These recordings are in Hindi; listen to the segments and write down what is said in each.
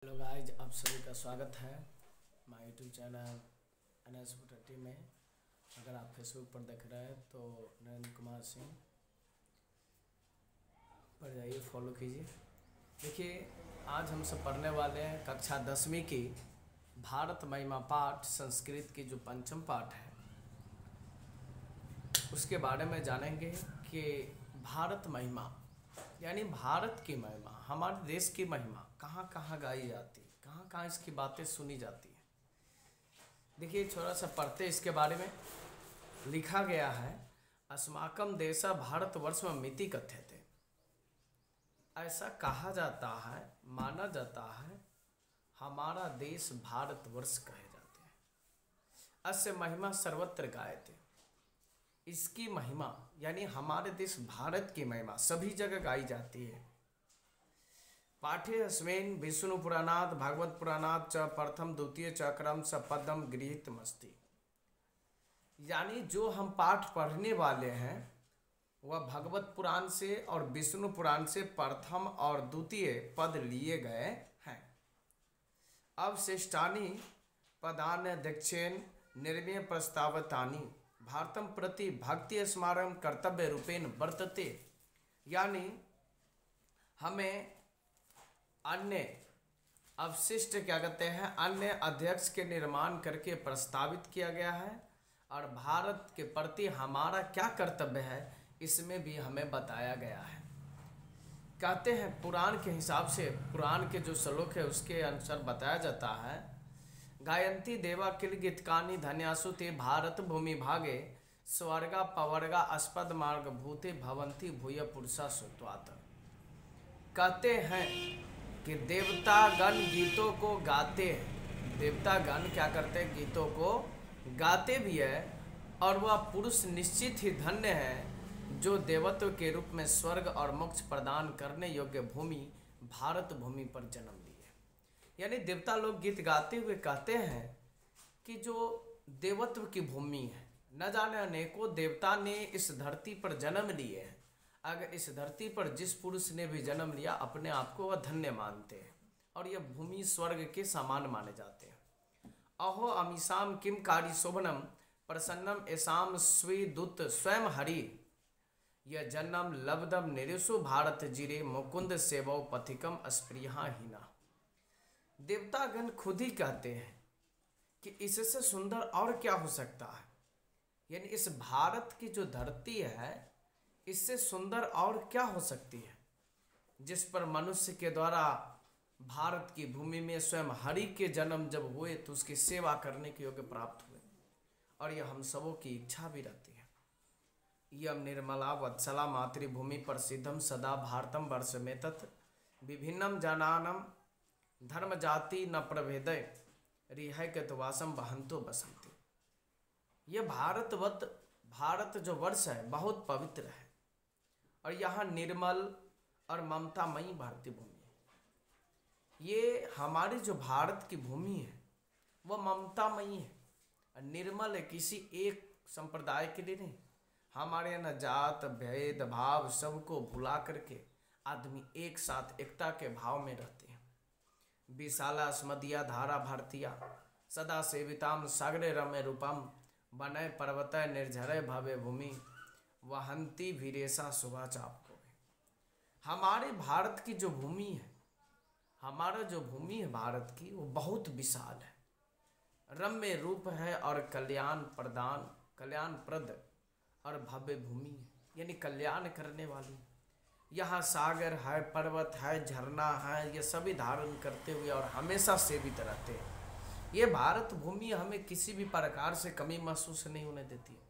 हेलो गाइज, आप सभी का स्वागत है my YouTube channel NS Photography में। अगर आप फेसबुक पर देख रहे हैं तो नरेंद्र कुमार सिंह पर जाइए, फॉलो कीजिए। देखिए, आज हम सब पढ़ने वाले हैं कक्षा 10वीं की भारत महिमा पाठ संस्कृत की जो पंचम पाठ है उसके बारे में जानेंगे कि भारत महिमा यानी भारत की महिमा, हमारे देश की महिमा कहाँ कहाँ गाई जाती है, कहाँ कहाँ इसकी बातें सुनी जाती है। देखिए, थोड़ा सा पढ़ते इसके बारे में। लिखा गया है, अस्माकं देशा भारतवर्षम मिति कथ्यते। ऐसा कहा जाता है, माना जाता है, हमारा देश भारतवर्ष कहे जाते हैं। अस्य महिमा सर्वत्र गायते। इसकी महिमा यानी हमारे देश भारत की महिमा सभी जगह गाई जाती है। पाठे अस्मिन् विष्णु पुराणात् भागवत पुराणात् च प्रथम द्वितीय च क्रम स पदम गृहीतमस्ति। यानी जो हम पाठ पढ़ने वाले हैं वह भगवत पुराण से और विष्णु पुराण से प्रथम और द्वितीय पद लिए गए हैं। अवशिष्टानि पदानि दक्षिण निर्मय प्रस्तावतानि भारतम प्रति भक्ति स्मारक कर्तव्य रूपेण वर्तते। यानी हमें अन्य अवशिष्ट क्या कहते हैं, अन्य अध्यक्ष के निर्माण करके प्रस्तावित किया गया है और भारत के प्रति हमारा क्या कर्तव्य है इसमें भी हमें बताया गया है। कहते हैं पुराण के हिसाब से, पुराण के जो श्लोक है उसके अनुसार बताया जाता है, गायंती देवा किल गीतकानि धन्यासु ते भारत भूमि भागे स्वर्गा पवर्गा अस्पद मार्ग भूते भवंती भूय पुरुषा सुत्वात। कहते हैं कि देवतागण गीतों को गाते हैं, देवतागण क्या करते हैं, गीतों को गाते भी है और वह पुरुष निश्चित ही धन्य है जो देवत्व के रूप में स्वर्ग और मोक्ष प्रदान करने योग्य भूमि भारत भूमि पर जन्म लिए। यानी देवता लोग गीत गाते हुए कहते हैं कि जो देवत्व की भूमि है, न जाने अनेकों देवता ने इस धरती पर जन्म लिए हैं। अगर इस धरती पर जिस पुरुष ने भी जन्म लिया अपने आप को वह धन्य मानते हैं और यह भूमि स्वर्ग के समान माने जाते हैं। अहो अमीशाम किम कारी शोभनम प्रसन्नम ऐसाम स्वीदूत स्वयं हरि यह जन्म लब्धम निरुषु भारत जिरे मुकुंद सेवौ पथिकम अस्प्रिया हीना। देवतागण खुद ही कहते हैं कि इससे सुंदर और क्या हो सकता है, यानी इस भारत की जो धरती है इससे सुंदर और क्या हो सकती है, जिस पर मनुष्य के द्वारा भारत की भूमि में स्वयं हरि के जन्म जब हुए तो उसकी सेवा करने के योग्य प्राप्त हुए और यह हम सबों की इच्छा भी रहती है। यम निर्मला वत्सला मातृभूमि प्रसिद्धम सदा भारतम वर्ष में तत् विभिन्नम जनानम धर्म जाति न प्रभेदय रिहैकतवासम वहंतो बसंती। यह भारत जो वर्ष है बहुत पवित्र है और यहाँ निर्मल और ममतामयी भारतीय भूमि है। ये हमारी जो भारत की भूमि है वह ममतामयी है और निर्मल है, किसी एक संप्रदाय के लिए नहीं। हमारे यहाँ न जात भेद भाव सबको भुला करके आदमी एक साथ एकता के भाव में रहते हैं। विशाला स्मदिया धारा भारतीया सदा सेविताम सागरे रमे रूपम बनय पर्वत निर्झर भवे भूमि वहंती भीरेशा शुभा चाप को। हमारे भारत की जो भूमि है, हमारा जो भूमि है भारत की, वो बहुत विशाल है, रम्य रूप है और कल्याणप्रद और भव्य भूमि है, यानी कल्याण करने वाली। यहाँ सागर है, पर्वत है, झरना है, ये सभी धारण करते हुए और हमेशा सेवित रहते हैं। ये भारत भूमि हमें किसी भी प्रकार से कमी महसूस नहीं होने देती है।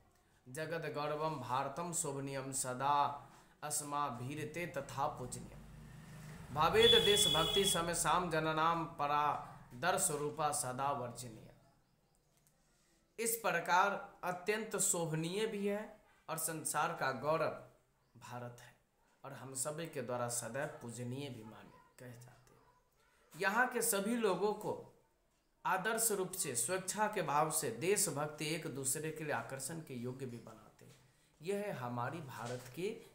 जगत गौरवम भारतम शोभनीयम सदा अस्मा भीरते तथा पूजनीय भावेद देश भक्ति समय शाम जननाम परा दर्श रूपा सदा वर्जनीय। इस प्रकार अत्यंत शोभनीय भी है और संसार का गौरव भारत है और हम सभी के द्वारा सदैव पूजनीय भी माने कहे जाते हैं। यहाँ के सभी लोगों को आदर्श रूप से स्वेच्छा के भाव से देशभक्ति एक दूसरे के लिए आकर्षण के योग्य भी बनाते हैं। यह है हमारी भारत की